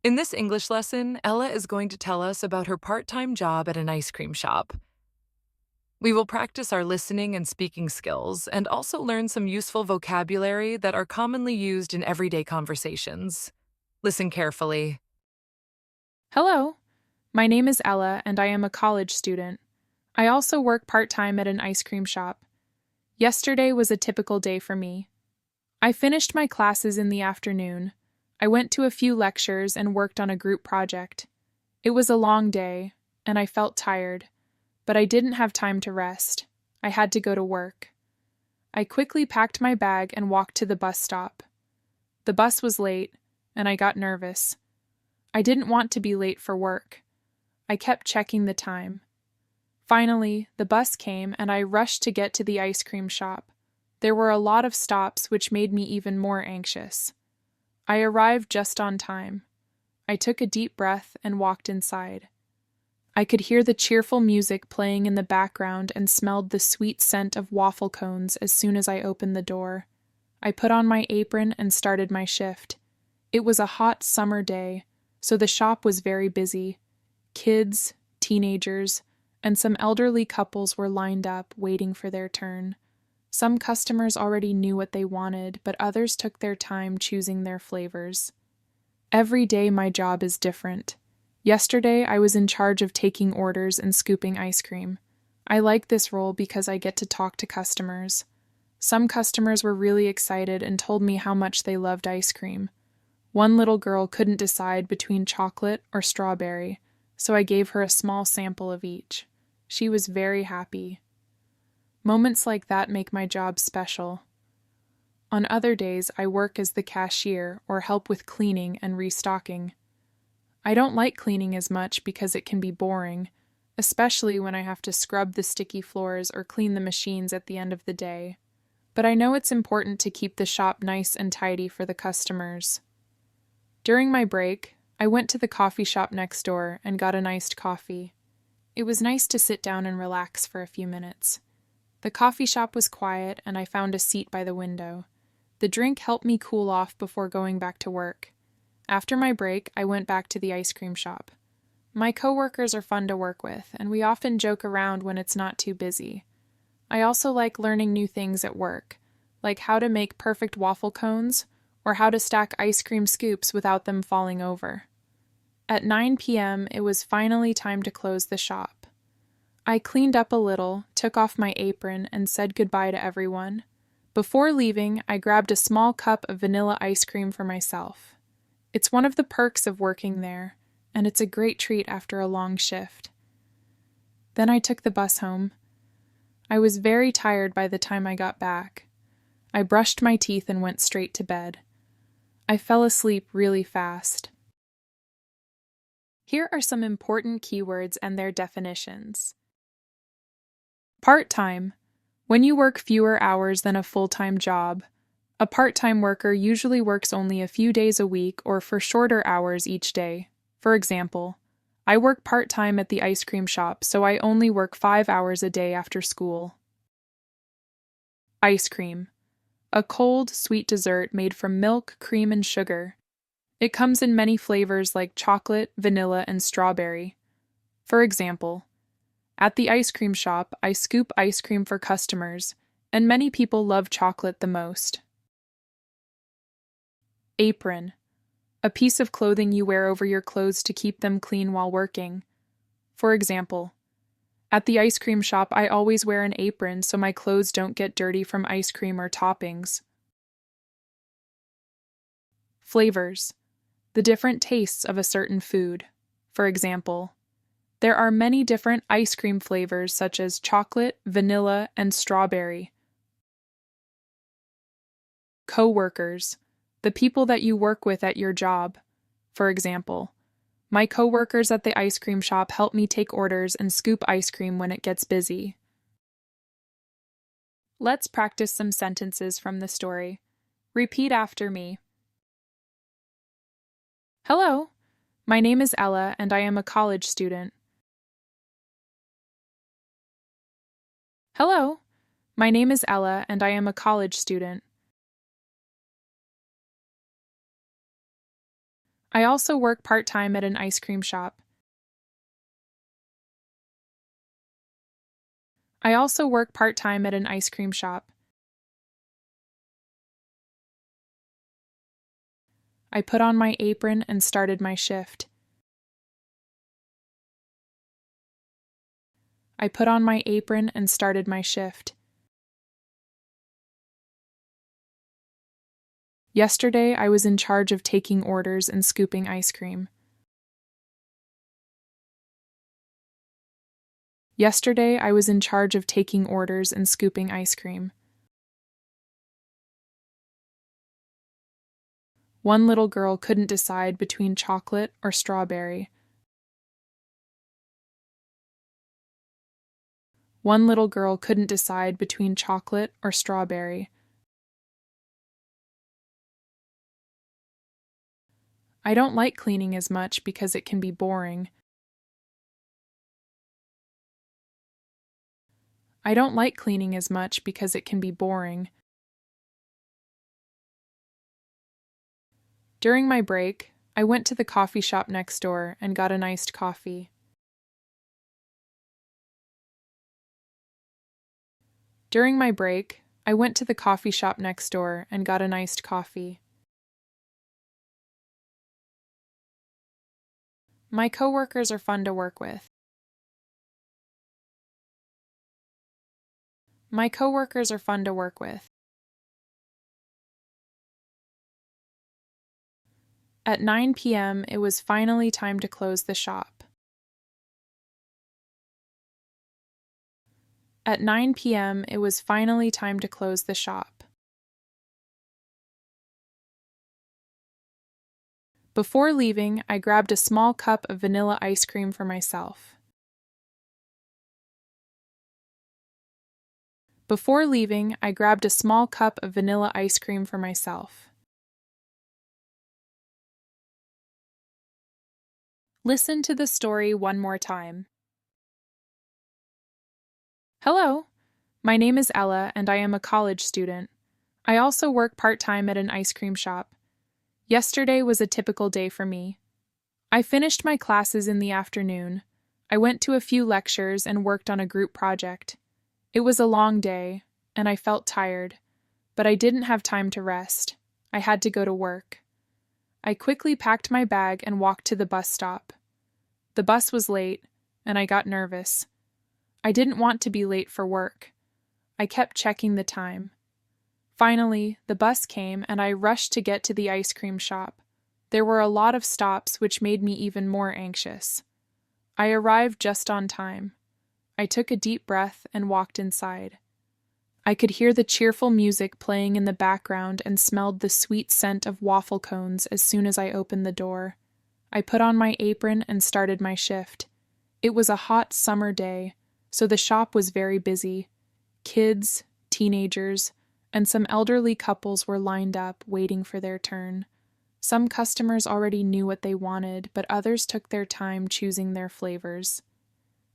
In this English lesson, Ella is going to tell us about her part time job at an ice cream shop. We will practice our listening and speaking skills and also learn some useful vocabulary that are commonly used in everyday conversations. Listen carefully. Hello, my name is Ella and I am a college student. I also work part-time at an ice cream shop. Yesterday was a typical day for me. I finished my classes in the afternoon. I went to a few lectures and worked on a group project. It was a long day, and I felt tired, but I didn't have time to rest. I had to go to work. I quickly packed my bag and walked to the bus stop. The bus was late, and I got nervous. I didn't want to be late for work. I kept checking the time. Finally, the bus came and I rushed to get to the ice cream shop. There were a lot of stops, which made me even more anxious. I arrived just on time. I took a deep breath and walked inside. I could hear the cheerful music playing in the background and smelled the sweet scent of waffle cones as soon as I opened the door. I put on my apron and started my shift. It was a hot summer day, so the shop was very busy. Kids, teenagers, and some elderly couples were lined up, waiting for their turn. Some customers already knew what they wanted, but others took their time choosing their flavors. Every day my job is different. Yesterday I was in charge of taking orders and scooping ice cream. I like this role because I get to talk to customers. Some customers were really excited and told me how much they loved ice cream. One little girl couldn't decide between chocolate or strawberry, so I gave her a small sample of each. She was very happy. Moments like that make my job special. On other days, I work as the cashier or help with cleaning and restocking. I don't like cleaning as much because it can be boring, especially when I have to scrub the sticky floors or clean the machines at the end of the day. But I know it's important to keep the shop nice and tidy for the customers. During my break, I went to the coffee shop next door and got an iced coffee. It was nice to sit down and relax for a few minutes. The coffee shop was quiet and I found a seat by the window. The drink helped me cool off before going back to work. After my break, I went back to the ice cream shop. My coworkers are fun to work with, and we often joke around when it's not too busy. I also like learning new things at work, like how to make perfect waffle cones or how to stack ice cream scoops without them falling over. At 9 p.m., it was finally time to close the shop. I cleaned up a little, took off my apron, and said goodbye to everyone. Before leaving, I grabbed a small cup of vanilla ice cream for myself. It's one of the perks of working there, and it's a great treat after a long shift. Then I took the bus home. I was very tired by the time I got back. I brushed my teeth and went straight to bed. I fell asleep really fast. Here are some important keywords and their definitions. Part-time. When you work fewer hours than a full-time job. A part-time worker usually works only a few days a week or for shorter hours each day. For example, I work part-time at the ice cream shop, so I only work 5 hours a day after school. Ice cream. A cold, sweet dessert made from milk, cream, and sugar. It comes in many flavors like chocolate, vanilla, and strawberry. For example, at the ice cream shop, I scoop ice cream for customers, and many people love chocolate the most. Apron. A piece of clothing you wear over your clothes to keep them clean while working. For example, at the ice cream shop, I always wear an apron so my clothes don't get dirty from ice cream or toppings. Flavors. The different tastes of a certain food. For example, there are many different ice cream flavors such as chocolate, vanilla, and strawberry. Coworkers. The people that you work with at your job. For example, my coworkers at the ice cream shop help me take orders and scoop ice cream when it gets busy. Let's practice some sentences from the story. Repeat after me. Hello, my name is Ella and I am a college student. Hello, my name is Ella and I am a college student. I also work part-time at an ice cream shop. I also work part-time at an ice cream shop. I put on my apron and started my shift. I put on my apron and started my shift. Yesterday, I was in charge of taking orders and scooping ice cream. Yesterday, I was in charge of taking orders and scooping ice cream. One little girl couldn't decide between chocolate or strawberry. One little girl couldn't decide between chocolate or strawberry. I don't like cleaning as much because it can be boring. I don't like cleaning as much because it can be boring. During my break, I went to the coffee shop next door and got an iced coffee. During my break, I went to the coffee shop next door and got an iced coffee. My coworkers are fun to work with. My coworkers are fun to work with. At 9 p.m., it was finally time to close the shop. At 9 p.m., it was finally time to close the shop. Before leaving, I grabbed a small cup of vanilla ice cream for myself. Before leaving, I grabbed a small cup of vanilla ice cream for myself. Listen to the story one more time. Hello, my name is Ella and I am a college student. I also work part-time at an ice cream shop. Yesterday was a typical day for me. I finished my classes in the afternoon. I went to a few lectures and worked on a group project. It was a long day, and I felt tired, but I didn't have time to rest. I had to go to work. I quickly packed my bag and walked to the bus stop. The bus was late, and I got nervous. I didn't want to be late for work. I kept checking the time. Finally, the bus came and I rushed to get to the ice cream shop. There were a lot of stops, which made me even more anxious. I arrived just on time. I took a deep breath and walked inside. I could hear the cheerful music playing in the background and smelled the sweet scent of waffle cones as soon as I opened the door. I put on my apron and started my shift. It was a hot summer day, so the shop was very busy. Kids, teenagers, and some elderly couples were lined up, waiting for their turn. Some customers already knew what they wanted, but others took their time choosing their flavors.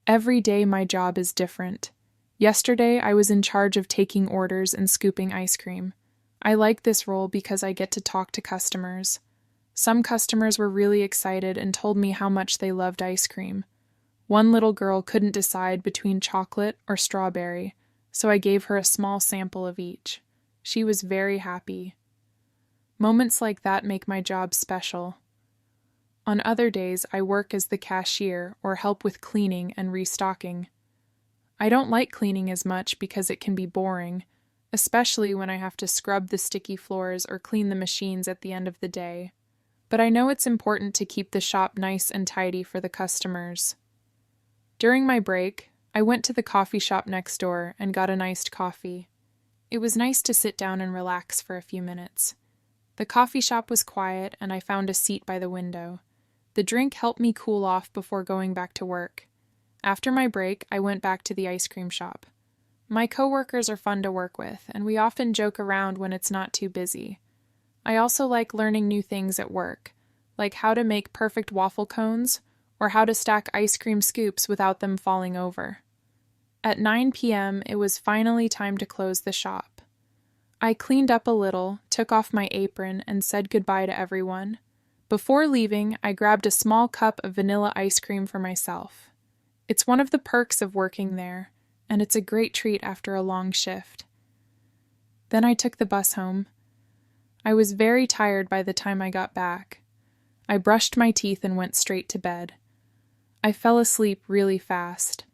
Every day my job is different. Yesterday I was in charge of taking orders and scooping ice cream. I like this role because I get to talk to customers. Some customers were really excited and told me how much they loved ice cream. One little girl couldn't decide between chocolate or strawberry, so I gave her a small sample of each. She was very happy. Moments like that make my job special. On other days, I work as the cashier or help with cleaning and restocking. I don't like cleaning as much because it can be boring, especially when I have to scrub the sticky floors or clean the machines at the end of the day. But I know it's important to keep the shop nice and tidy for the customers. During my break, I went to the coffee shop next door and got an iced coffee. It was nice to sit down and relax for a few minutes. The coffee shop was quiet and I found a seat by the window. The drink helped me cool off before going back to work. After my break, I went back to the ice cream shop. My coworkers are fun to work with, and we often joke around when it's not too busy. I also like learning new things at work, like how to make perfect waffle cones or how to stack ice cream scoops without them falling over. At 9 p.m., it was finally time to close the shop. I cleaned up a little, took off my apron, and said goodbye to everyone. Before leaving, I grabbed a small cup of vanilla ice cream for myself. It's one of the perks of working there, and it's a great treat after a long shift. Then I took the bus home. I was very tired by the time I got back. I brushed my teeth and went straight to bed. I fell asleep really fast.